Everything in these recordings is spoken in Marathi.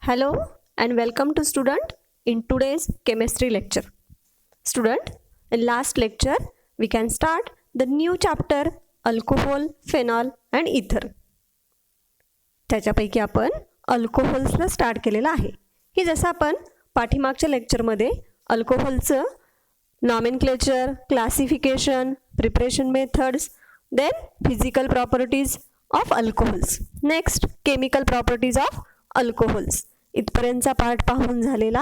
Hello and welcome to student in today's chemistry lecture. Student, in last lecture we can start the new chapter alcohol, phenol and ether. त्याच्यापैकी आपण अल्कोहोल्सला स्टार्ट केलेलं आहे की जसं आपण पाठीमागच्या लेक्चरमध्ये अल्कोहोलचं nomenclature, classification, preparation methods, then physical properties of alcohols, next chemical properties of alcohols इथपर्यंतचा पार्ट पाहून झालेला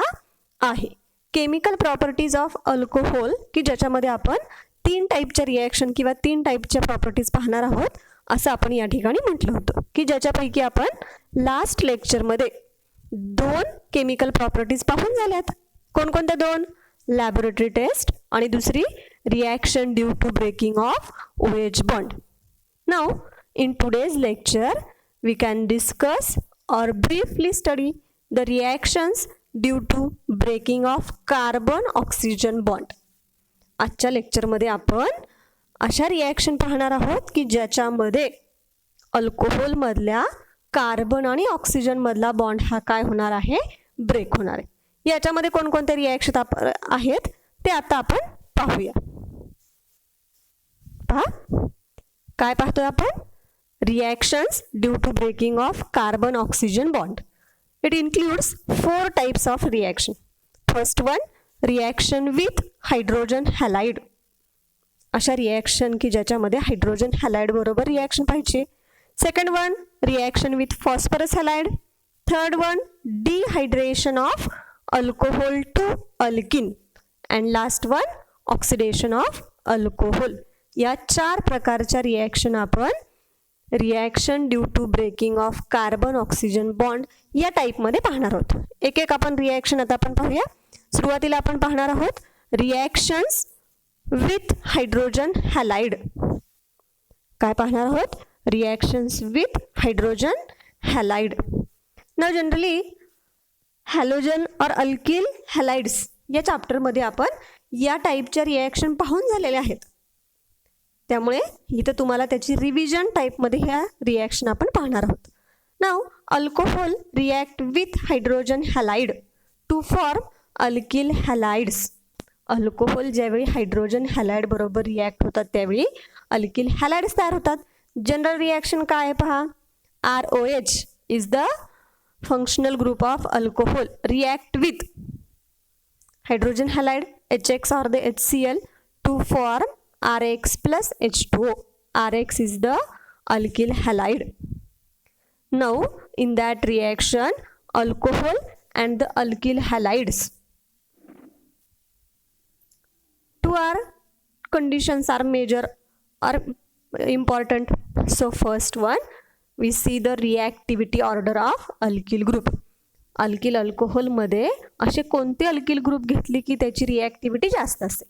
आहे. केमिकल प्रॉपर्टीज ऑफ अल्कोहोल की ज्याच्यामध्ये आपण 3 टाईपच्या रिॲक्शन किंवा 3 टाईपच्या प्रॉपर्टीज पाहणार आहोत असं आपण या ठिकाणी म्हटलं होतं की ज्याच्यापैकी आपण लास्ट लेक्चरमध्ये 2 केमिकल प्रॉपर्टीज पाहून झाल्यात. कोणकोणत्या 2? लॅबोरेटरी टेस्ट आणि दुसरी reaction due to breaking of OH bond. Now in today's lecture we can discuss or briefly study the reactions due to breaking of carbon oxygen bond. आजच्या लेक्चरमध्ये आपण अशा रिॲक्शन पाहणार आहोत की ज्याच्यामध्ये अल्कोहोल मधल्या कार्बन आणि ऑक्सिजन मधला बॉन्ड हा काय होणार आहे, ब्रेक होणार आहे. याच्यामध्ये कोणकोणते रिॲक्शन आहेत ते आता आपण पाहूया. पहा काय पाहतोय आपण, reactions due to breaking of carbon oxygen bond. It includes 4 types of reaction. First one, reaction with hydrogen halide. अशा रिॲक्शन की ज्याच्यामध्ये हायड्रोजन हॅलाइड बरोबर रिॲक्शन पाहिजे. Second one, reaction with phosphorus halide. Third one, dehydration of alcohol to alkene. And last one, oxidation of alcohol. या 4 प्रकारच्या रिॲक्शन आपण reaction due to breaking of carbon oxygen bond या टाईपमध्ये पाहणार आहोत. एक एक आपण रिॲक्शन आता आपण पाहूया. सुरुवातीला आपण पाहणार आहोत रिॲक्शन्स विथ हायड्रोजन हॅलाइड. काय पाहणार आहोत, reactions with hydrogen halide. Now generally halogen और अल्किल हॅलाइड्स या चॅप्टरमध्ये आपण या टाईपच्या रिॲक्शन पाहून झालेल्या आहेत. त्यामुळे इथं तुम्हाला त्याची रिव्हिजन टाईपमध्ये ह्या रिॲक्शन आपण पाहणार आहोत. Now alcohol react with hydrogen halide to form alkyl halides. Alcohol ज्यावेळी हायड्रोजन हॅलाइड बरोबर रिॲक्ट होतात त्यावेळी अल्किल हॅलाइड्स तयार होतात. जनरल रिॲक्शन काय आहे पहा, ROH is the functional group of alcohol react with hydrogen halide HX or the HCl to form RX plus H2O. RX is the alkyl halide. Now in that reaction alcohol and the alkyl halides, 2 conditions are major or important. So first one, we see the reactivity order of alkyl group. Alkyl alcohol मध्ये असे कोणते अल्किल ग्रुप घेतले की त्याची रिॲक्टिव्हिटी जास्त असते.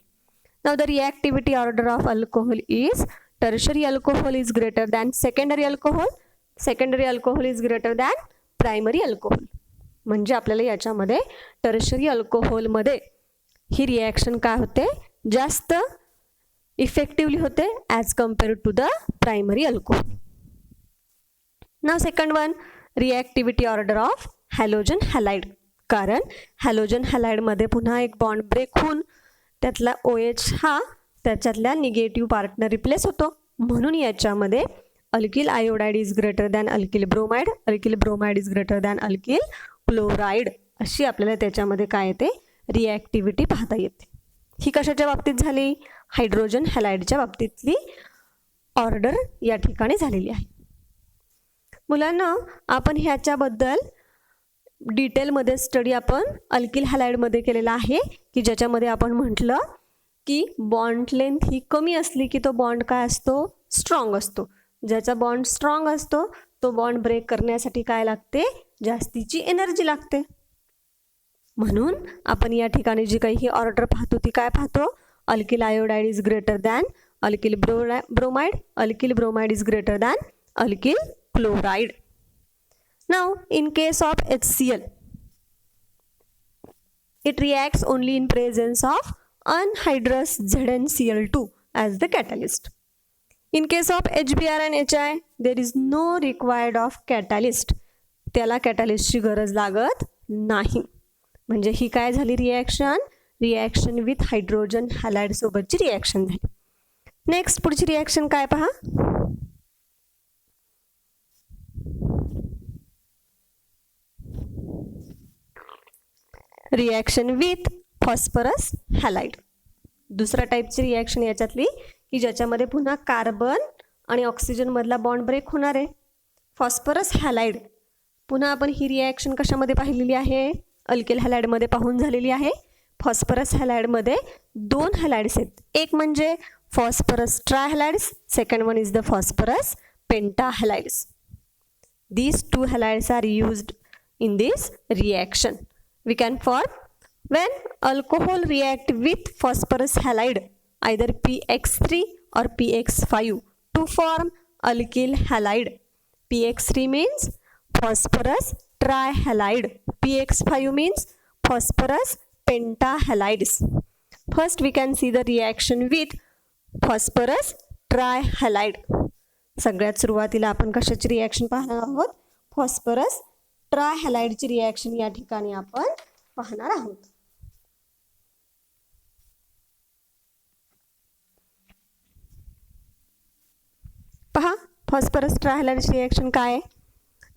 Now the reactivity order of alcohol is tertiary alcohol is greater than secondary alcohol, secondary alcohol is greater than primary alcohol. म्हणजे आपल्याला याच्यामध्ये टर्शरी अल्कोहोल मध्ये ही रिॲक्शन काय होते, जास्त इफेक्टिवली होते as compared to the primary alcohol. नाव second one, reactivity order of halogen halide. कारण हॅलोजन हॅलाइडमध्ये पुन्हा एक बॉन्ड ब्रेक होऊन त्यातला OH हा त्याच्यातल्या निगेटिव्ह पार्टनर रिप्लेस होतो. म्हणून याच्यामध्ये alkyl iodide is greater than alkyl bromide, alkyl bromide is greater than alkyl chloride अशी आपल्याला त्याच्यामध्ये काय येते, रिॲक्टिव्हिटी पाहता येते. ही कशाच्या बाबतीत झाली, हायड्रोजन हॅलाइडच्या बाबतीतली ऑर्डर या ठिकाणी झालेली आहे. मुलांना आपण ह्याच्याबद्दल डिटेलमध्ये स्टडी आपण अल्किल हॅलाइडमध्ये केलेला आहे की ज्याच्यामध्ये आपण म्हटलं की बॉन्ड लेंथ ही कमी असली की तो बॉन्ड काय असतो, स्ट्रॉंग असतो. ज्याचा बॉन्ड स्ट्रॉंग असतो तो बॉन्ड ब्रेक करण्यासाठी काय लागते, जास्तीची एनर्जी लागते. म्हणून आपण या ठिकाणी जी काही ही ऑर्डर पाहतो ती काय पाहतो, alkyl iodide is greater than alkyl bromide, alkyl bromide is greater than alkyl chloride. Now in case of HCl, it reacts only in presence of anhydrous ZnCl2 as the catalyst. In case of HBr and HI, there is no required of catalyst. त्याला कॅटलिस्टची गरज लागत नाही. म्हणजे ही काय झाली रिॲक्शन विथ हायड्रोजन हॅलाइड सोबतची रिॲक्शन झाली. नेक्स्ट पुढची रिॲक्शन काय पहा. Reaction with phosphorus halide. दुसऱ्या टाईपची रिॲक्शन याच्यातली की ज्याच्यामध्ये पुन्हा कार्बन आणि ऑक्सिजन मधला बॉन्ड ब्रेक होणार आहे. फॉस्फरस हॅलाइड पुन्हा आपण ही रिॲक्शन कशामध्ये पाहिलेली आहे, अल्किल हॅलाइडमध्ये पाहून झालेली आहे. फॉस्फरस हॅलाइडमध्ये 2 हॅलाइड्स आहेत. एक म्हणजे phosphorus trihalides, second one is the phosphorus pentahalides. These 2 halides are used in this reaction. We can form when alcohol react with phosphorus halide, either PX3 or PX5 to form alkyl halide. PX3 means phosphorus trihalide. PX5 means phosphorus pentahalides. First we can see the reaction with phosphorus trihalide. सगळ्यात सुरुवातीला आपण कशाची रिॲक्शन पाहणार आहोत, फॉस्फरस ट्रायहॅलाइडची रिॲक्शन या ठिकाणी आपण पाहणार आहोत. पहा फॉस्फरस ट्रायहॅलाइडची रिॲक्शन काय आहे.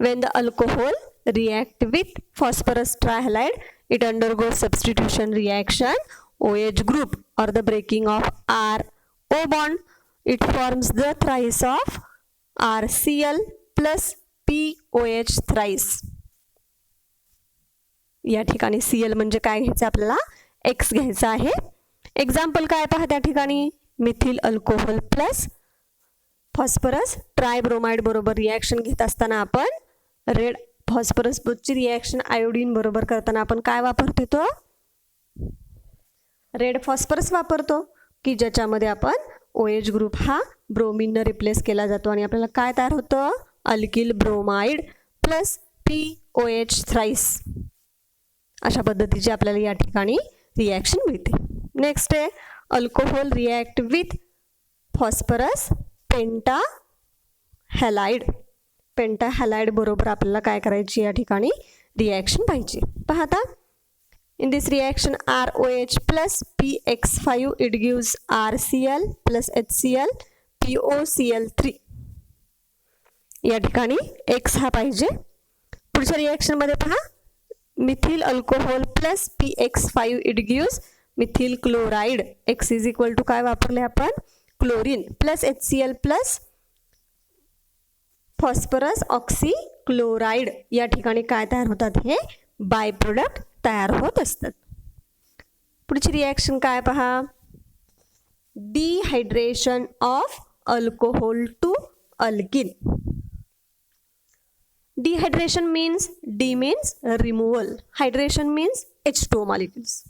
when the alcohol react with phosphorus trihalide it undergoes substitution reaction OH group or the breaking of R O bond. It forms the thrice of RCl plus POH thrice. या ठिकाणी Cl म्हणजे काय घ्यायचं आपल्याला, X घ्यायचा आहे. एक्झाम्पल काय पहा त्या ठिकाणी, मिथिल अल्कोहोल प्लस फॉस्फरस ट्रायब्रोमाइड बरोबर रिॲक्शन घेत असताना आपण रेड फॉस्फरस ची रिॲक्शन आयोडीन बरोबर करताना आपण काय वापरतो, तो रेड फॉस्फरस वापरतो की ज्याच्यामध्ये आपण OH ग्रुप हा ब्रोमीनने रिप्लेस केला जातो आणि आपल्याला काय तयार होतं, alkyl bromide plus POH thrice. अशा पद्धतीची आपल्याला या ठिकाणी रिॲक्शन मिळते. नेक्स्ट आहे अल्कोहोल रिॲक्ट विथ फॉस्फरस पेंटाहॅलाइड. पेंटाहॅलाइड बरोबर आपल्याला काय करायची या ठिकाणी रिॲक्शन पाहिजे. पाहता in this reaction ROH plus PX5 it gives RCl plus HCl POCl3. या ठिकाणी X हा पाहिजे. पुढच्या रिॲक्शन मध्ये पहा, methyl alcohol plus PX5 it gives methyl chloride. X is equal to काय वापरले आपण, chlorine plus HCl plus phosphorus oxychloride. या ठिकाणी काय तयार होतात, हे बाय प्रोडक्ट तयार होत असतात. पुढची रिॲक्शन काय पहा, dehydration of alcohol to alkene. Dehydration means de means removal, hydration means H2O molecules.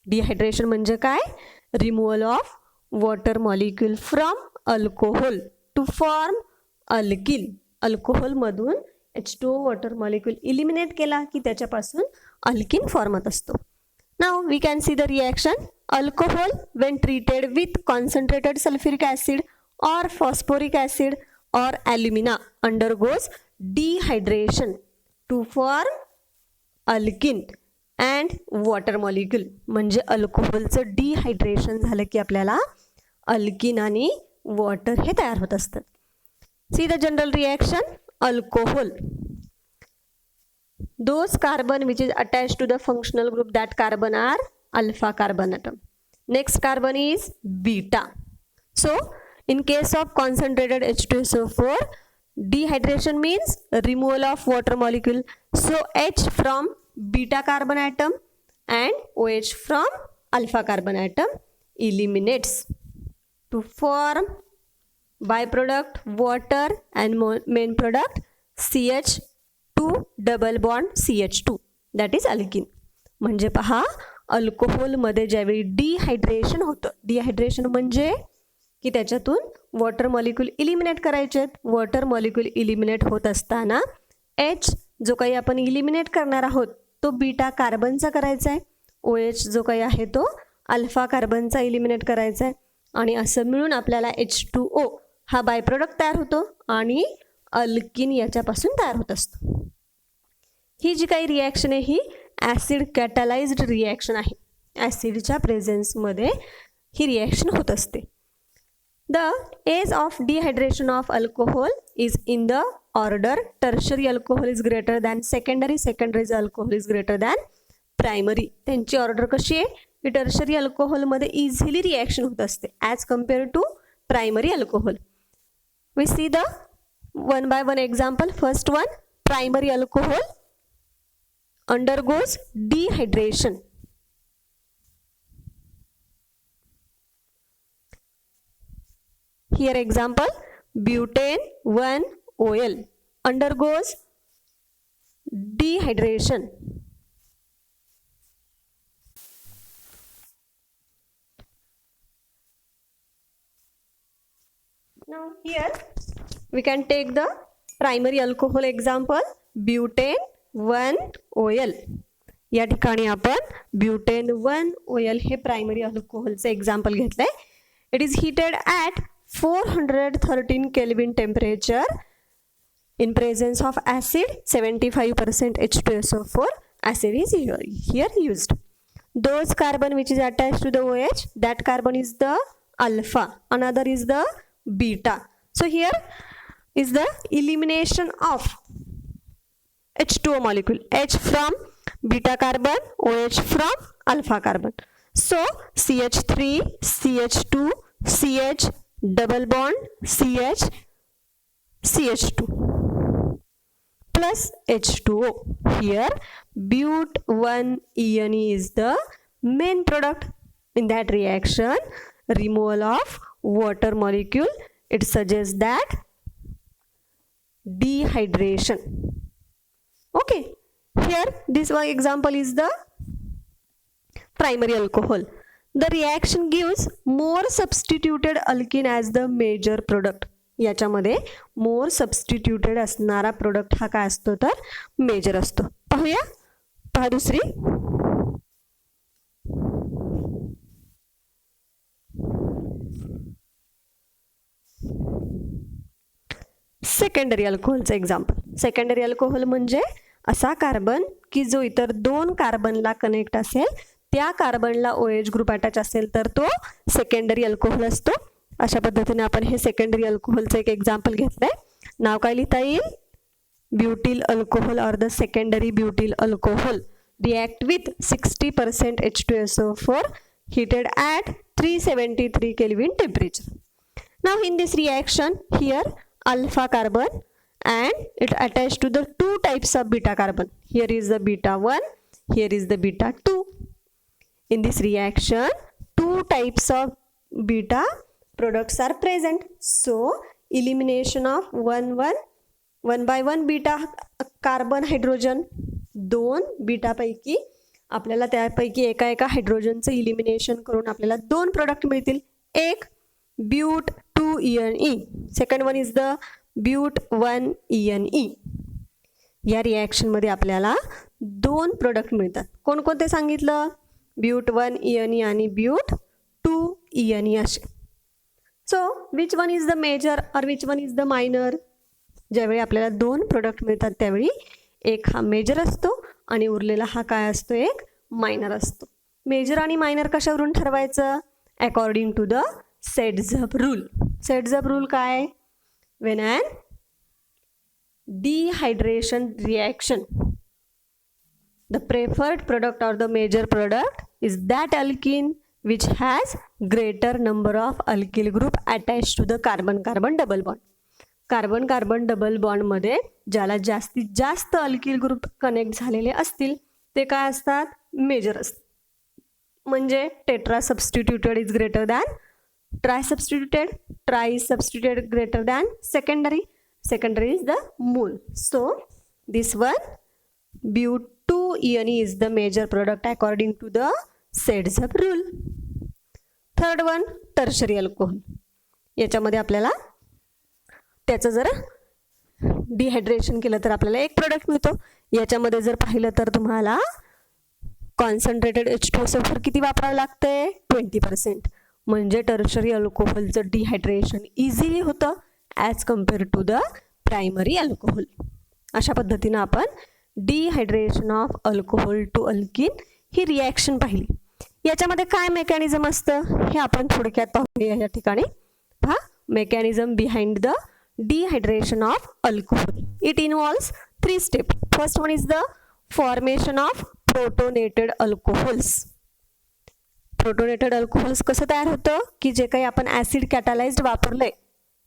Dehydration म्हणजे काय, removal of water molecule from alcohol to form alkene. Alcohol मधून H2O वॉटर मॉलिक्युल इलिमिनेट केला की त्याच्यापासून अल्किन फॉर्म होत असतो. Now we can see the reaction. Alcohol when treated with concentrated sulphuric acid और फॉस्फोरिक ॲसिड और alumina undergoes dehydration to form alkene and water molecule. म्हणजे अल्कोहोलचं डिहायड्रेशन झालं की आपल्याला अल्किन आणि वॉटर हे तयार होत असतात. See the general reaction. Alcohol, those carbon which is attached to the functional group, that carbon are alpha carbon atom. Next carbon is beta. So in case of concentrated H2SO4, dehydration means removal of water molecule. So H from beta carbon atom and OH from alpha carbon atom eliminates to form byproduct water and main product CH2 double bond CH2, that is alkene. म्हणजे पहा अल्कोहोल मध्ये ज्यावेळी डिहायड्रेशन होतं, डिहायड्रेशन म्हणजे की त्याच्यातून वॉटर मॉलिक्यूल इलिमिनेट करायचे. वॉटर मॉलिक्यूल इलिमिनेट होत असताना H जो काही आपण इलिमिनेट करणार आहोत तो बीटा कार्बनचा करायचा आहे, OH जो काही आहे तो अल्फा कार्बनचा इलिमिनेट करायचा आहे आणि असं मिळून आपल्याला H2O हा बाय प्रोडक्ट तयार होतो आणि अल्किन याच्यापासून तयार होत असतो. ही जी काही रिॲक्शन आहे ही ॲसिड कॅटलाइज्ड रिॲक्शन आहे. ॲसिडच्या प्रेझेन्समध्ये ही रिॲक्शन होत असते. The ease of dehydration of alcohol is in the order tertiary alcohol is greater than secondary, secondary alcohol is greater than primary. त्यांची ऑर्डर कशी आहे की टर्शरी अल्कोहोलमध्ये इझिली रिॲक्शन होत असते as compare to primary alcohol. We see the one by one example. First one, primary alcohol undergoes dehydration. Here example, butane 1-OL undergoes dehydration. Now here we can take the primary alcohol example, butane 1-OL. या ठिकाणी आपण ब्युटेन 1-OL हे प्रायमरी अल्कोहोलचं एक्झाम्पल घेतलंय. It is heated at 413 kelvin temperature in presence of acid 75% H2SO4 acid is here used. Those carbon which is attached to the OH, that carbon is the alpha, another is the beta. So here is the elimination of H2O molecule, H from beta carbon, OH from alpha carbon. So CH3, CH2, CH double bond, CH, CH2 plus H2O. Here but1-ene is the main product. In that reaction, removal of water molecule, it suggests that dehydration. Okay, here this one example is the primary alcohol. The reaction gives more substituted alkene as the major product. याच्यामध्ये मोर सबस्टिट्यूटेड असणारा प्रोडक्ट हा काय असतो तर मेजर असतो. पाहूया, पहा दुसरी. सेकंडरी अल्कोहोलचं एक्झाम्पल. सेकंडरी अल्कोहोल म्हणजे असा कार्बन की जो इतर दोन कार्बनला कनेक्ट असेल, त्या कार्बनला OH ग्रुप अटॅच असेल तर तो सेकंडरी अल्कोहोल असतो. अशा पद्धतीने आपण हे सेकंडरी अल्कोहोलचं एक एक्झाम्पल घेतलंय. नाव काय लिहिता येईल? Butyl alcohol or the secondary butyl alcohol react with 60% H2SO4 heated at 373 Kelvin temperature. Now in this reaction, here alpha carbon and it attached to the two types of beta carbon. Here is the beta 1, here is the beta 2. In this reaction, two types of beta products are present. So elimination of one by one beta carbon hydrogen. दोन बीटा पैकी आपल्याला त्यापैकी एका एका हायड्रोजनचं इलिमिनेशन करून आपल्याला दोन प्रोडक्ट मिळतील. एक but 2-ene, second one is the but 1-ene. या रिॲक्शनमध्ये आपल्याला दोन प्रोडक्ट मिळतात. कोणकोणते सांगितलं? ब्यूट 1-ene आणि ब्यूट 2-ene असे. So which one is the major or which one is the minor? ज्यावेळी आपल्याला दोन प्रोडक्ट मिळतात त्यावेळी एक हा मेजर असतो आणि उरलेला हा काय असतो? एक मायनर असतो. मेजर आणि मायनर कशावरून ठरवायचं? According to the Saytzeff rule. Saytzeff rule काय? When an dehydration reaction, the preferred product or the major product is that alkene which has greater number of alkyl group attached to the carbon-carbon double bond. Carbon carbon double बॉन्डमध्ये ज्याला जास्तीत जास्त अल्किल ग्रुप कनेक्ट झालेले असतील ते काय असतात? मेजर असतात. म्हणजे tetra substituted is greater than tri substituted, tri substituted greater than secondary, secondary is the mole. So this one but 2-ene is the major product according to the Saytzeff rule. Third one tertiary alcohol. याच्यामध्ये आपल्याला त्याचं जर डिहायड्रेशन केलं तर आपल्याला एक प्रोडक्ट मिळतो. याच्यामध्ये जर पाहिलं तर तुम्हाला कॉन्सन्ट्रेटेड H2SO4 किती वापरावं लागतंय? 20%. म्हणजे टर्शरी अल्कोहोलचं डिहायड्रेशन इझिली होतं as compare to the primary alcohol. अशा पद्धतीनं आपण dehydration of alcohol to alkene ही रिॲक्शन पाहिली. याच्यामध्ये काय मेकॅनिझम असतं हे आपण थोडक्यात पाहूया या ठिकाणी. पहा, mechanism behind the dehydration of alcohol. It involves 3 steps. First one is the formation of protonated alcohols. Protonated alcohols कसं तयार होतं की जे काही आपण ऍसिड कॅटालाइज्ड वापरलंय,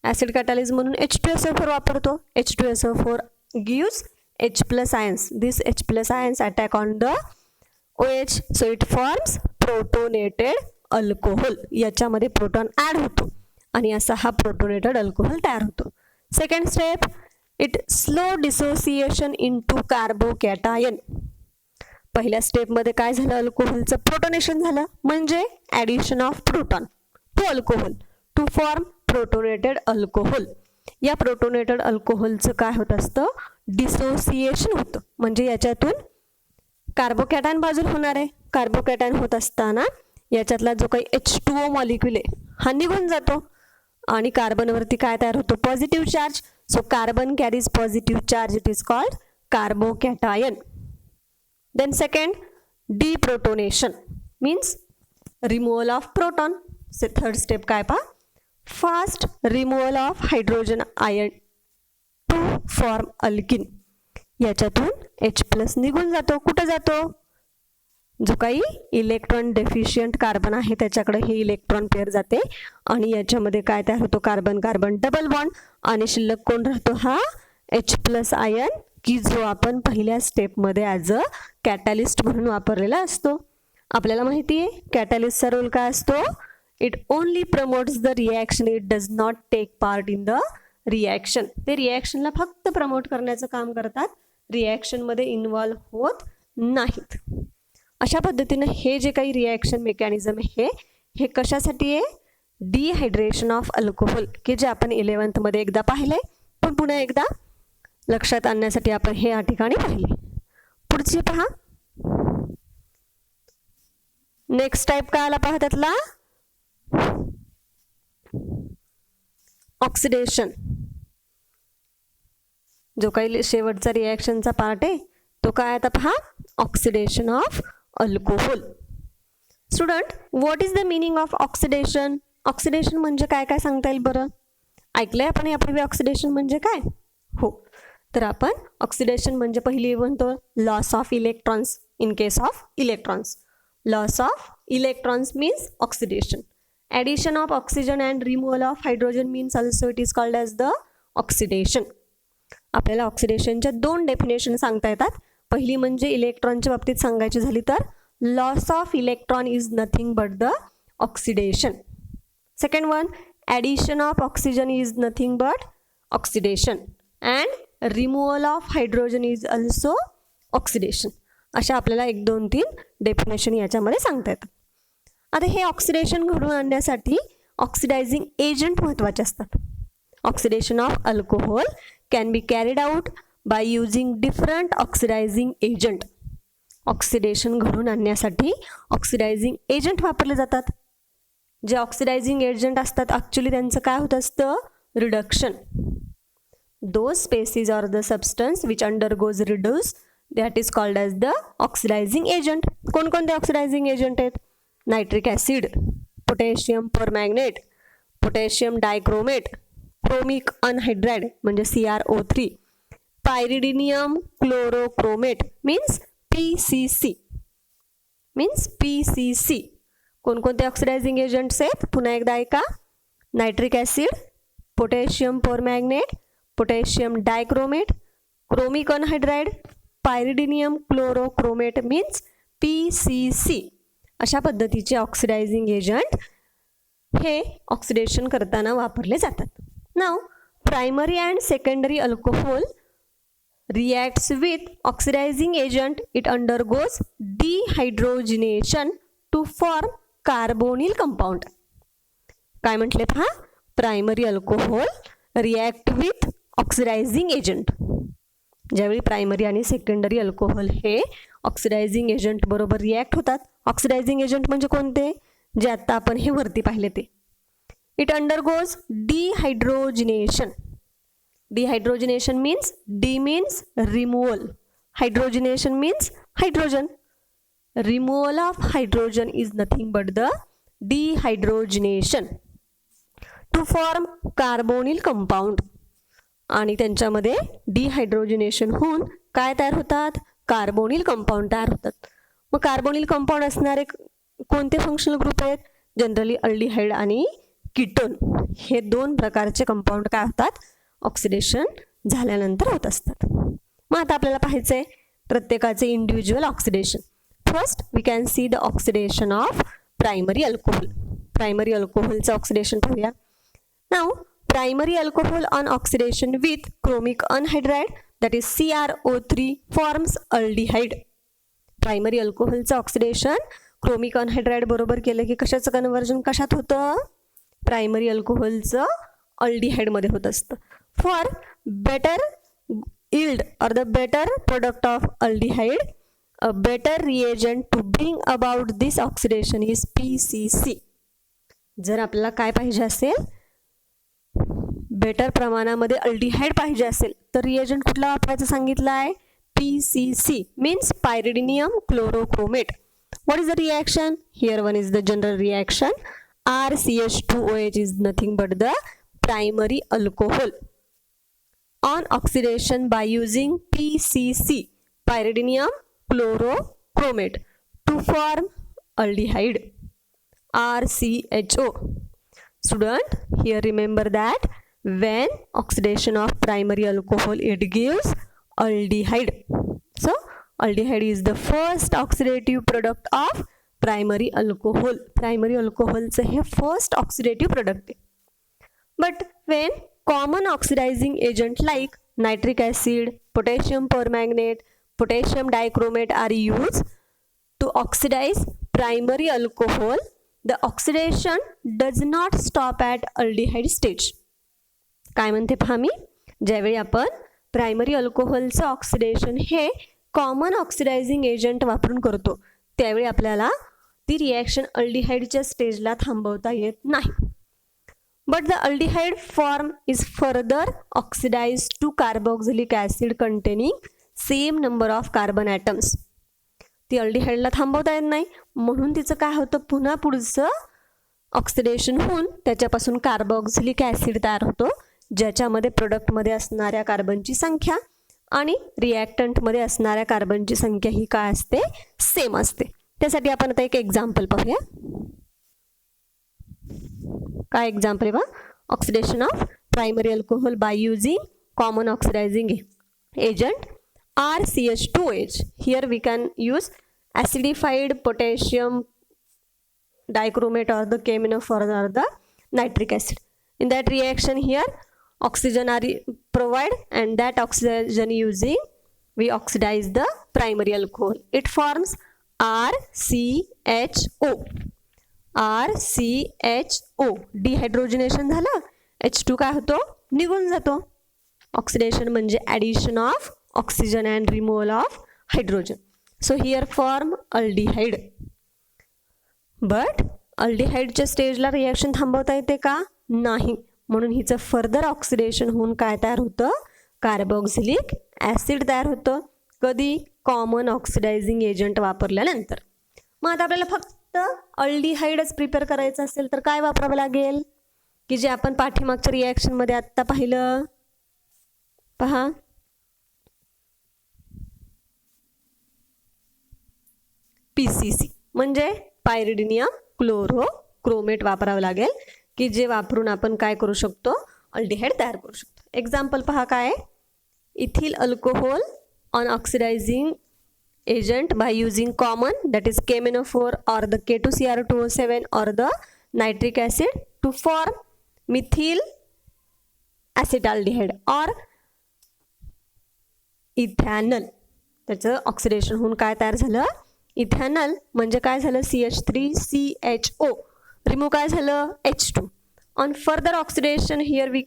ऍसिड कॅटालाइज म्हणून H2SO4 वापरतो. H2SO4 gives H+ ions. This H+ ions attack on the OH, so it forms protonated alcohol. याच्यामध्ये प्रोटॉन ऍड होतो आणि असा हा प्रोटोनेटेड अल्कोहोल तयार होतो. Second step, it slow dissociation into carbocation. पहिल्या स्टेपमध्ये काय झालं, अल्कोहोलचं प्रोटोनेशन झालं म्हणजे addition of proton to alcohol to form protonated alcohol. या प्रोटोनेटेड अल्कोहोलचं काय होत असतं, डिसोसिएशन होतं म्हणजे याच्यातून कार्बोकॅटायन बाजूला होणार आहे. कार्बोकॅटायन होत असताना याच्यातला जो काही H2O मॉलिक्युल आहे हा निघून जातो आणि कार्बनवरती काय तयार होतो, positive charge. So carbon carries positive charge, it is called carbocation. Then second, deprotonation means removal of proton. Third step काय पहा, fast removal of hydrogen ion to form alkene. याच्यातून H+ निघून जातो. कुठं जातो, जो काही इलेक्ट्रॉन डेफिशियंट कार्बन आहे त्याच्याकडे हे इलेक्ट्रॉन पेअर जाते आणि याच्यामध्ये काय तयार होतो, कार्बन कार्बन डबल बॉन्ड आणि शिल्लक कोण राहतो, हा H+ आयन की जो आपण पहिल्या स्टेपमध्ये ॲज अ कॅटॅलिस्ट म्हणून वापरलेला असतो. आपल्याला माहिती आहे कॅटॅलिस्टचा रोल काय असतो, it only promotes the reaction, it does not take part in the reaction. ते रिॲक्शनला फक्त प्रमोट करण्याचं काम करतात, रिॲक्शनमध्ये इन्व्हॉल्व होत नाहीत. अशा पद्धतीने हे जे काही रिॲक्शन मेकॅनिझम आहे हे कशासाठी आहे, डिहायड्रेशन ऑफ अल्कोहोल, की जे आपण 11th मध्ये एकदा पाहिले पण पुन्हा एकदा लक्षात आणण्यासाठी आपण हे या ठिकाणी पाहिले. पुढची पहा, नेक्स्ट टाईप काय आला पहा त्यातला, ऑक्सिडेशन. जो काही शेवटचा रिॲक्शनचा पार्ट आहे तो काय आता पहा, oxidation of alcohol. Student, what is the meaning of oxidation. Oxidation म्हणजे काय काय सांगता येईल बरं, ऐकलंय आपण यापूर्वी ऑक्सिडेशन म्हणजे काय. हो, तर आपण ऑक्सिडेशन म्हणजे पहिली म्हणतो loss of electrons in case of electrons. Loss of electrons means oxidation. Addition of oxygen and removal of hydrogen means also it is called as the oxidation. आपल्याला ऑक्सिडेशनच्या 2 डेफिनेशन सांगता येतात. पहिली म्हणजे इलेक्ट्रॉनच्या बाबतीत सांगायची झाली तर loss of electron is nothing but the oxidation. Second one, addition of oxygen is nothing but oxidation and removal of hydrogen is also oxidation. अशा आपल्याला 1, 2, 3 डेफिनेशन याच्यामध्ये सांगता येतात. आता हे ऑक्सिडेशन घडवून आणण्यासाठी ऑक्सिडायझिंग एजंट महत्त्वाचे असतात. Oxidation of alcohol can be carried out by using different oxidizing agent. Oxidation घडून आणण्यासाठी ऑक्सिडायझिंग एजंट वापरले जातात. जे ऑक्सिडायझिंग एजंट असतात ॲक्च्युली त्यांचं काय होत असतं, reduction. Those species or the substance which undergoes reduce that is called as the oxidizing agent. कोणकोणते ऑक्सिडायझिंग एजंट आहेत, nitric acid, potassium permanganate, potassium dichromate, chromic anhydride म्हणजे CrO3, pyridinium chlorochromate means PCC. कोणकोणते ऑक्सिडायझिंग एजंट्स आहेत पुन्हा एकदा ऐका, nitric acid, potassium permanganate, potassium dichromate, chromic anhydride, pyridinium chlorochromate means PCC. अशा पद्धतीचे ऑक्सिडायझिंग एजंट हे ऑक्सिडेशन करताना वापरले जातात. Now primary and secondary alcohol reacts with oxidizing agent, it undergoes dehydrogenation to form carbonyl compound. काय म्हटले पहा, primary alcohol react with oxidizing agent. ज्यावेळी प्रायमरी आणि सेकंडरी अल्कोहोल हे ऑक्सिडायझिंग एजंट बरोबर रिॲक्ट होतात. ऑक्सिडायझिंग एजंट म्हणजे कोणते, जे आता आपण हे वरती पाहिले ते. It undergoes dehydrogenation. Dehydrogenation means D means removal, Hydrogenation means hydrogen. Removal of hydrogen is nothing but the dehydrogenation to form carbonyl compound. आणि त्यांच्यामध्ये डिहायड्रोजनेशन होऊन काय तयार होतात? कार्बोनिल कंपाऊंड तयार होतात. मग कार्बोनिल कंपाऊंड असणारे कोणते फंक्शनल ग्रुप आहेत? जनरली अल्डिहाइड आणि कीटोन हे दोन प्रकारचे कंपाऊंड काय होतात? ऑक्सिडेशन झाल्यानंतर होत असतात. मग आता आपल्याला पाहायचं आहे प्रत्येकाचे individual oxidation. First we can see the oxidation of primary alcohol. Primary अल्कोहोलचं ऑक्सिडेशन पाहूया. Now primary alcohol on oxidation with chromic anhydride that is CrO3 forms aldehyde. Primary अल्कोहोलचं ऑक्सिडेशन क्रोमिक अनहायड्राइड बरोबर केलं की कशाचं कन्वर्जन कशात होतं? प्रायमरी अल्कोहोलचं अल्डिहाइडमध्ये होत असतं. For better yield or the better product of aldehyde, a better reagent to bring about this oxidation is PCC. जर आपल्याला काय पाहिजे असेल, बेटर प्रमाणामध्ये अल्डिहाइड पाहिजे असेल तर रिएजंट कुठला वापरायचं सांगितलं आहे? PCC means pyridinium chlorochromate. What is the reaction? Here one is the general reaction. RCH2OH is nothing but the primary alcohol on oxidation by using PCC, pyridinium chlorochromate, to form aldehyde, RCHO. Student, here remember that when oxidation of primary alcohol it gives aldehyde. So aldehyde is the first oxidative product of primary alcohol. Primary alcohol चे हे first oxidative product आहे. But when common oxidizing agent like nitric acid, potassium permanganate, potassium dichromate are used to oxidize primary alcohol, the oxidation does not stop at aldehyde stage. काय म्हणते पहा मी, ज्यावेळी आपण प्रायमरी अल्कोहोलचं ऑक्सिडेशन हे कॉमन ऑक्सिडायझिंग एजंट वापरून करतो त्यावेळी आपल्याला ती रिॲक्शन अल्डिहाइडच्या स्टेजला थांबवता येत नाही. But the aldehyde form is further oxidise to carboxylic acid containing same number of carbon atoms. ती अल्डिहाइडला थांबवता येत नाही म्हणून तिचं काय होतं, पुन्हा पुढचं ऑक्सिडेशन होऊन त्याच्यापासून कार्बोक्सिलिक ॲसिड तयार होतो ज्याच्यामध्ये प्रोडक्टमध्ये असणाऱ्या कार्बनची संख्या आणि रिॲक्टंटमध्ये असणाऱ्या कार्बनची संख्या ही काय असते? सेम असते. त्यासाठी आपण आता एक एक्झाम्पल पाहूया. काय एक्झाम्पल आहे बा? Oxidation of primary alcohol by using common oxidizing agent RCH2OH. Here we can use acidified potassium dichromate or the KMnO4 or the nitric acid. In that reaction here oxygen are provided and that oxygen using we oxidize the primary alcohol. It forms RCHO. RCHO. Dehydrogenation झालं, H2 काय होतो? निघून जातो. ऑक्सिडेशन म्हणजे addition of oxygen and removal of hydrogen. So here form aldehyde. But aldehyde च्या स्टेजला रिॲक्शन थांबवता येते का? नाही. म्हणून हिचं फर्दर ऑक्सिडेशन होऊन काय तयार होतं? कार्बोक्सिलिक ॲसिड तयार होतं. कधी? कॉमन ऑक्सिडायझिंग एजंट वापरल्यानंतर. मग आता आपल्याला फक्त अल्डिहाइडच प्रिपेअर करायचं असेल तर काय वापरावं लागेल? की जे आपण पाठीमागच्या रिॲक्शनमध्ये आत्ता पाहिलं पहा. PCC म्हणजे पायरिडिनियम क्लोरोक्रोमेट वापरावं लागेल की जे वापरून आपण काय करू शकतो? अल्डिहाइड तयार करू शकतो. एक्झाम्पल पहा काय आहे? Ethyl alcohol on oxidising agent by using common that is KMnO4 or the K2Cr2O7 or the nitric acid to form methyl acetaldehyde or इथॅनल. त्याचं ऑक्सिडेशन होऊन काय तयार झालं? इथॅनल. म्हणजे काय झालं? CH3CHO. रिमूव्ह काय झालं? H2. On further oxidation here we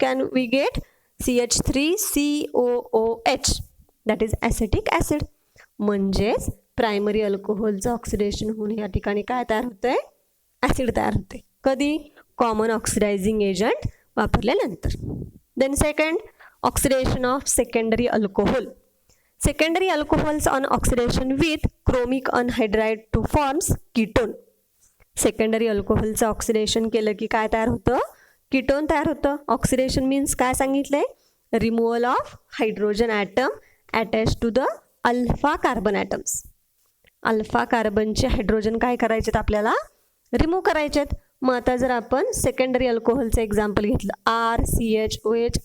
get CH3COOH that is acetic acid. म्हणजेच प्रायमरी अल्कोहोलचं ऑक्सिडेशन होऊन या ठिकाणी काय तयार होतंय? ॲसिड तयार होते. कधी? कॉमन ऑक्सिडायझिंग एजंट वापरल्यानंतर. Then second, oxidation of secondary alcohol. Secondary alcohols on oxidation with chromic anhydride to forms ketone. Secondary अल्कोहोलचं ऑक्सिडेशन केलं की काय तयार होतं? कीटोन तयार होतं. ऑक्सिडेशन मीन्स काय सांगितलंय? Removal of hydrogen atom attach to the alpha carbon atoms. Alpha कार्बनचे हायड्रोजन काय करायचेत आपल्याला? रिमूव्ह करायचेत. मग आता जर आपण सेकंडरी अल्कोहोलचं एक्झाम्पल घेतलं RCHOH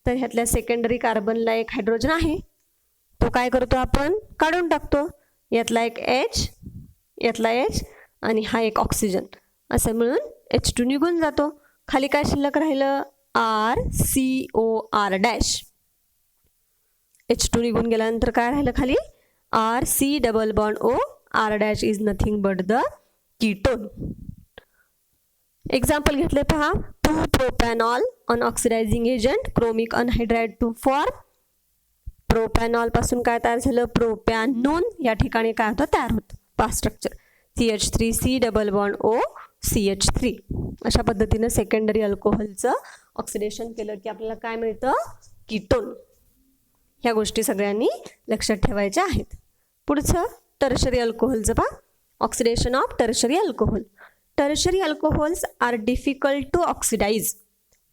तर ह्यातल्या सेकंडरी कार्बनला एक हायड्रोजन आहे, तो काय करतो आपण? काढून टाकतो. यातला एक H, यातला H आणि हा एक ऑक्सिजन, असं मिळून H2 निघून जातो. खाली काय शिल्लक राहिलं? RCOR dash. H2 निघून गेल्यानंतर काय राहिलं खाली? RC double bond O. R dash is nothing but the ketone. Example घेतले पहा. 2 propanol on oxidising agent chromic anhydride to form. Propanol पासून काय तयार झालं? प्रोपॅनोन. या ठिकाणी काय होतं? तयार होतं पहा structure CH3C double bond O CH3. अशा पद्धतीनं सेकंडरी अल्कोहोलचं ऑक्सिडेशन केलं की आपल्याला काय मिळतं? कीटोन. ह्या गोष्टी सगळ्यांनी लक्षात ठेवायच्या आहेत. पुढचं टर्शरी अल्कोहोलचं पहा. Oxidation of tertiary alcohol. Tertiary alcohols are difficult to oxidise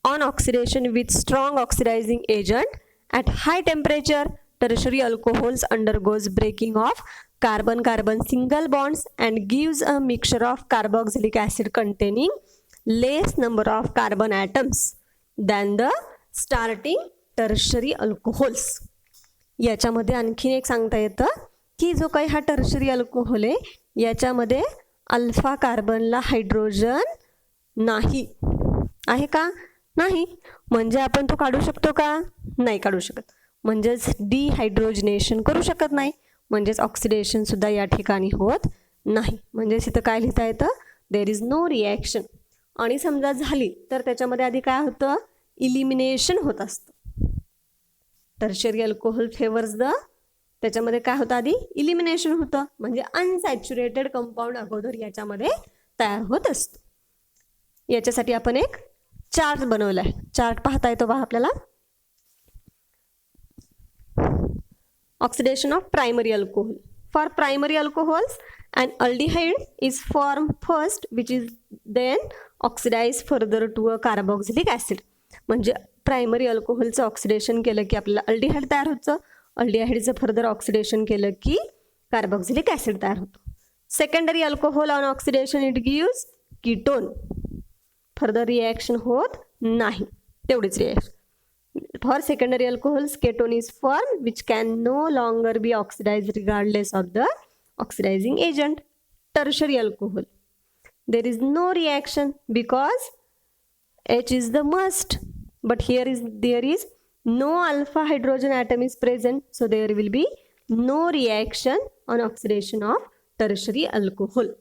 on oxidation with strong oxidising agent at high temperature. Tertiary alcohols undergoes breaking of carbon-carbon single bonds and gives a mixture of carboxylic acid containing less number of carbon atoms than the starting tertiary alcohols. याच्यामध्ये आणखीन एक सांगता येतं की जो काही हा टर्शरी अल्कोहोल आहे याच्यामध्ये अल्फा कार्बनला हायड्रोजन नाही आहे का? नाही. म्हणजे आपण तो काढू शकतो का? नाही काढू शकत. म्हणजेच डिहायड्रोजनेशन करू शकत नाही. म्हणजेच ऑक्सिडेशन सुद्धा या ठिकाणी होत नाही. म्हणजेच इथं काय लिहिता येतं? There is no reaction. आणि समजा झाली तर त्याच्यामध्ये आधी काय होतं? इलिमिनेशन होत असतं. टर्शरी अल्कोहोल फेवर्स द, त्याच्यामध्ये काय होतं? आधी इलिमिनेशन होतं. म्हणजे अनसॅच्युरेटेड कंपाऊंड अगोदर याच्यामध्ये तयार होत असतो. याच्यासाठी आपण एक चार्ट बनवलाय. चार्ट पाहता येतो पहा आपल्याला. Oxidation of primary alcohol. For primary alcohols an aldehyde is formed first which is then oxidized further to a carboxylic acid. म्हणजे प्रायमरी अल्कोहोलचं ऑक्सिडेशन केलं की आपल्याला अल्डिहाइड तयार होतं. अल्डिहाइडचं फर्दर ऑक्सिडेशन केलं की कार्बोक्सिलिक ॲसिड तयार होतो. Secondary alcohol on oxidation it gives ketone. Further reaction होत नाही. तेवढीच reaction. For secondary alcohols, ketone is formed which can no longer be oxidized regardless of the oxidizing agent. Tertiary alcohol, there is no reaction because H is the must, but there is no alpha hydrogen atom is present, so there will be no reaction on oxidation of tertiary alcohol.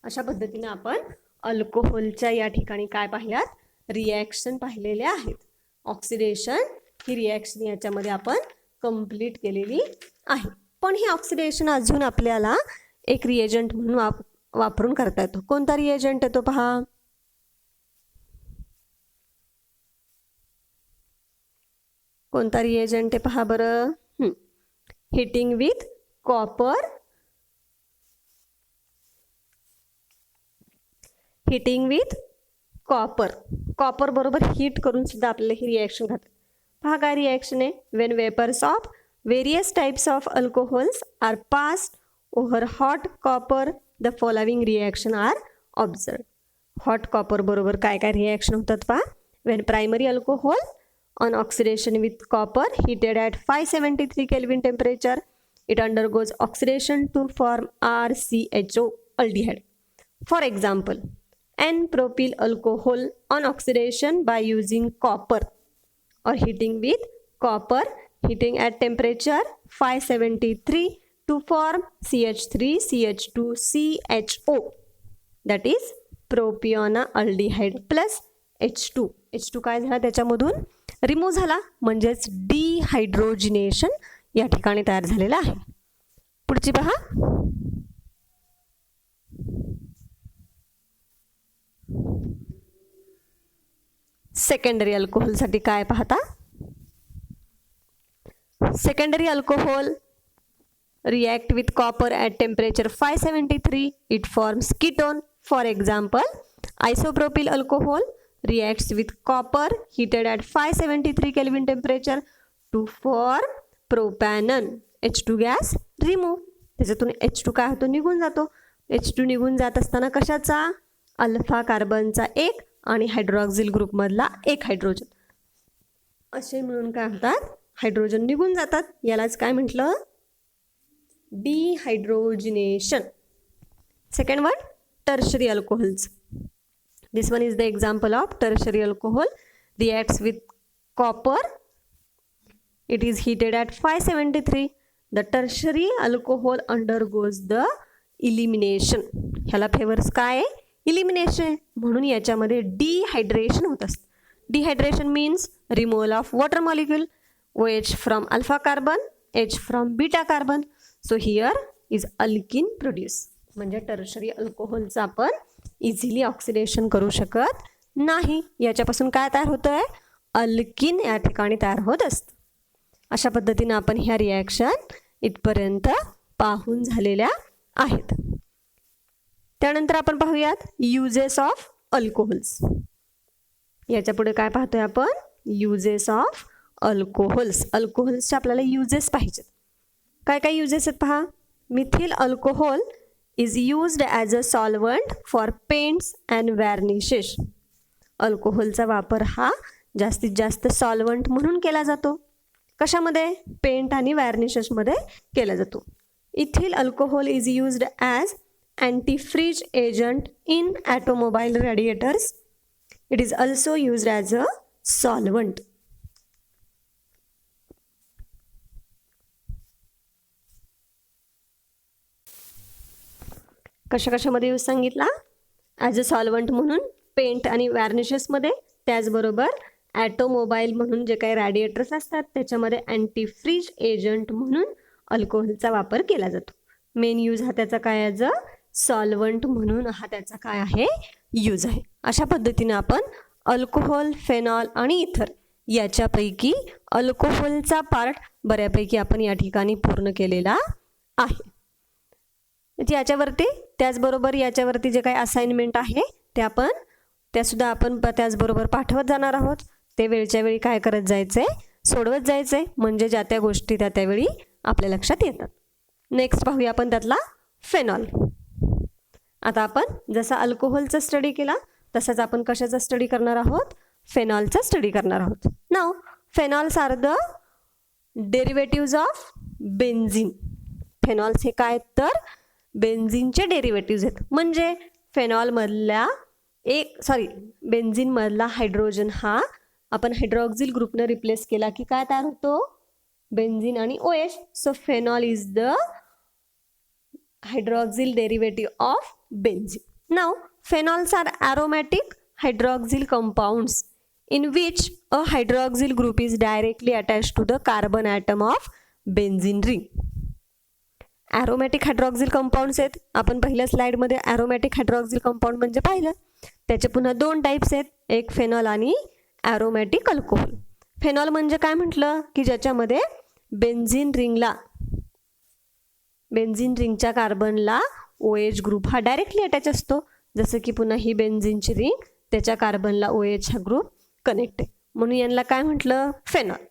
अशा पद्धतीने आपण अल्कोहोलच्या या ठिकाणी काय पाहिल्यात? रिॲक्शन पाहिलेल्या आहेत. ऑक्सिडेशन ही रिॲक्शन याच्यामध्ये आपण कंप्लीट केलेली आहे. पण ही ऑक्सिडेशन अजून आपल्याला एक रिएजंट म्हणून वापरून करता येतो. कोणता रिएजंट आहे तो पहा. कोणता रिएजंट आहे पहा बरं. Heating with copper. Heating with copper. Copper बरोबर हीट करून सुद्धा आपल्याला ही रिॲक्शन घडते. पहा काय रिॲक्शन आहे. When vapours of various types of alcohols are passed over hot copper the following reaction are observe. Hot copper बरोबर काय काय रिॲक्शन होतात पहा. When primary alcohol on oxidation with copper heated at 573 Kelvin temperature, it undergoes oxidation to form RCHO aldehyde. For example, N-propyl alcohol on oxidation by using copper or heating with copper, heating at temperature 573 to form CH3CH2CHO, that is propionaldehyde plus H2. H2 काय झाला त्याच्यामधून रिमूव्ह झाला, म्हणजेच डिहायड्रोजिनेशन या ठिकाणी तयार झालेलं आहे. पुढची पहा. सेकंडरी अल्कोहोलसाठी काय पाहता. Secondary alcohol react with copper at temperature 573. It forms ketone. For example, isopropyl alcohol reacts with copper heated at 573 Kelvin temperature to form propanone. H2 gas remove. त्याच्यातून H2 काय होतो, निघून जातो. H2 निघून जात असताना कशाचा, अल्फा कार्बनचा एक आणि हायड्रॉक्सिल ग्रुपमधला एक हायड्रोजन असे मिळून काय होतात, हायड्रोजन निघून जातात. यालाच काय म्हटलं, dehydrogenation. Second one, tertiary alcohols. This one is the example of tertiary alcohol reacts with copper. It is heated at 573. The tertiary alcohol undergoes the elimination. ह्याला फेवर्स काय आहे, इलिमिनेशन. म्हणून याच्यामध्ये डिहायड्रेशन होत असतं. Dehydration means removal of water molecule, OH from alpha carbon, H from beta carbon. So here is alkene produce. म्हणजे टर्शरी अल्कोहोलचं आपण इझिली ऑक्सिडेशन करू शकत नाही. याच्यापासून काय तयार होतं आहे, अल्किन या ठिकाणी तयार होत असतं. अशा पद्धतीने आपण ह्या रिॲक्शन इथपर्यंत पाहून झालेल्या आहेत. त्यानंतर आपण पाहूयात युजेस ऑफ अल्कोहोल्स. याच्या पुढे काय पाहतोय आपण, युजेस ऑफ अल्कोहोल्स. अल्कोहोल्सचे आपल्याला युजेस पाहिजेत. काय काय युजेस आहेत पहा. Methyl alcohol is used as a solvent for paints and varnishes. अल्कोहोलचा वापर हा जास्तीत जास्त सॉल्वंट म्हणून केला जातो. कशामध्ये, पेंट आणि व्हॅर्निशेसमध्ये केला जातो. Ethyl alcohol is used as antifreeze agent in automobile radiators. It is also used as a solvent. कशामध्ये यूज सांगितला, ॲज अ सॉल्वंट म्हणून पेंट आणि व्हॅर्निशेसमध्ये, त्याचबरोबर ॲटोमोबाईल म्हणून जे काही रॅडिएटर्स असतात त्याच्यामध्ये अँटीफ्रीज एजंट म्हणून अल्कोहोलचा वापर केला जातो. मेन यूज हा त्याचा काय, ॲज अ सॉल्वंट म्हणून हा त्याचा काय आहे, यूज आहे. अशा पद्धतीने आपण अल्कोहोल, फेनॉल आणि इथर याच्यापैकी अल्कोहोलचा पार्ट बऱ्यापैकी आपण या ठिकाणी पूर्ण केलेला आहे. याच्यावरती त्याचबरोबर याच्यावरती जे काही असाइनमेंट आहे त्यासुद्धा आपण त्याचबरोबर पाठवत जाणार आहोत. ते वेळच्या वेळी काय करत जायचं आहे, सोडवत जायचं आहे. म्हणजे ज्या त्या गोष्टी त्या त्यावेळी आपल्या लक्षात येतात. नेक्स्ट पाहूया आपण त्यातला फेनॉल. आता आपण जसा अल्कोहोलचा स्टडी केला तसाच आपण कशाचा स्टडी करणार आहोत, फेनॉलचा स्टडी करणार आहोत. Now phenols are the derivatives of benzene. Phenols हे काय तर बेन्झीनचे डेरिव्हेटिव्ज आहेत. म्हणजे फेनॉलमधल्या बेन्झीनमधला हायड्रोजन हा आपण हायड्रॉक्सिल ग्रुपने रिप्लेस केला की काय तयार होतो, बेन्झीन आणि OH. So phenol is the hydroxyl derivative of benzene. Now phenols are aromatic hydroxyl compounds in which a hydroxyl group is directly attached to the carbon atom of benzene ring. aromatic hydroxyl compounds आहेत. आपण पहिल्या स्लाइडमध्ये aromatic hydroxyl compound म्हणजे पाहिलं. त्याचे पुन्हा दोन टाइप्स आहेत, एक फेनॉल आणि aromatic अल्कोहोल. फेनॉल म्हणजे काय म्हटलं की ज्याच्यामध्ये बेन्झीन रिंगच्या कार्बनला OH ग्रुप हा डायरेक्टली अटॅच असतो. जसं की पुन्हा ही बेन्झीनची रिंग त्याच्या कार्बनला OH हा ग्रुप कनेक्ट आहे, म्हणून यांना काय म्हटलं, फेनॉल.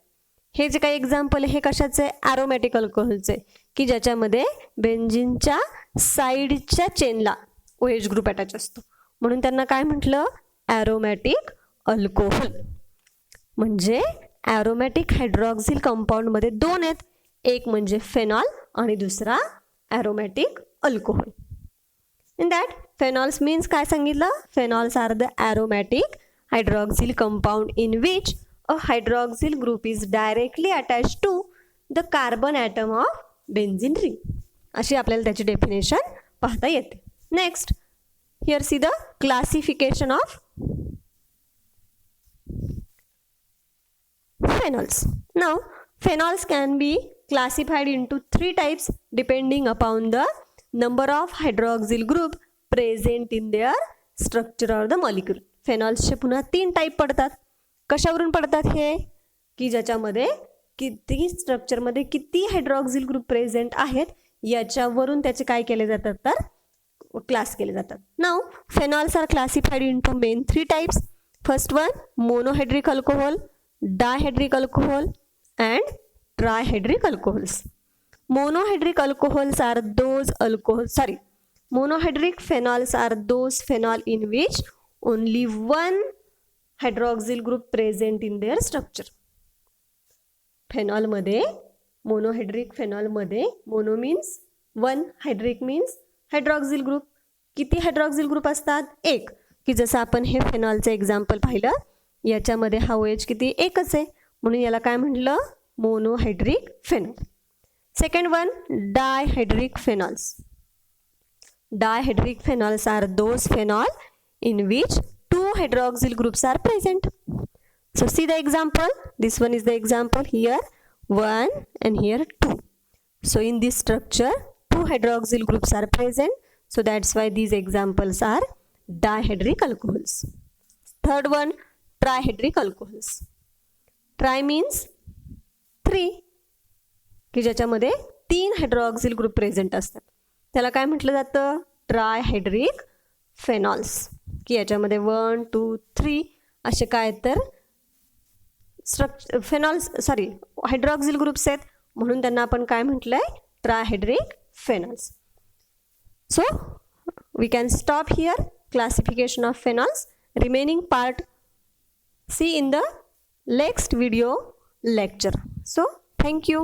हे जे काही एक्झाम्पल आहे हे कशाचं आहे, ॲरोमॅटिक अल्कोहोलचं आहे की ज्याच्यामध्ये बेन्झीनच्या साईडच्या चेनला OH ग्रुप अटॅच असतो, म्हणून त्यांना काय म्हटलं, ॲरोमॅटिक अल्कोहोल. म्हणजे ॲरोमॅटिक हायड्रॉक्सिल कंपाऊंडमध्ये दोन आहेत, एक म्हणजे फेनॉल आणि दुसरा aromatic alcohol. In that phenols means काय सांगितलं, phenols are the aromatic hydroxyl compound in which a hydroxyl group is directly attach to the carbon atom of benzene ring. अशी आपल्याला त्याची डेफिनेशन पाहता येते. Next, here see the classification of phenols. Now, phenols can be classified into three types depending upon the number of hydroxyl group present in their structure or the molecule. Phenols चे पुन्हा तीन टाइप पडतात. कशावरून पडतात हे की ज्याच्यामध्ये किती स्ट्रक्चरमध्ये किती हायड्रॉक्सिल ग्रुप प्रेझेंट आहेत याच्यावरून त्याचे काय केले जातात तर क्लास केले जातात. Now phenols are classified into main 3 types. First one monohydric alcohol, dihydric alcohol and trihydric alcohols. Monohydric alcohols are those alcohols, monohydric phenols are those phenol in which only one hydroxyl group present in their structure. Phenol मध्ये monohydric phenol मध्ये mono means one, hydric means hydroxyl group. किती हायड्रॉक्सिल ग्रुप असतात? एक. की जसं आपण हे फेनॉलचं एक्झाम्पल पाहिलं, याच्यामध्ये हा OH किती? एकच आहे, म्हणून याला काय म्हटलं? Monohydric phenol. Second one dihydric phenols. Dihydric phenols are those phenol in which 2 hydroxyl groups are present. So see the example. This one is the example here 1 and here 2. So in this structure 2 hydroxyl groups are present. So that's why these examples are dihydric alcohols. Third one trihydric alcohols. Tri means 3 की ज्याच्यामध्ये 3 हायड्रॉक्सिल ग्रुप प्रेझेंट असतात, त्याला काय म्हटलं जातं? ट्रायहायड्रिक फेनॉल्स. की याच्यामध्ये 1 2 3 असे काय तर हायड्रॉक्सिल ग्रुप्स आहेत, म्हणून त्यांना आपण काय म्हटलंय? Trihydric phenols. So we can stop here classification of phenols. Remaining part see in the next video lecture. So thank you.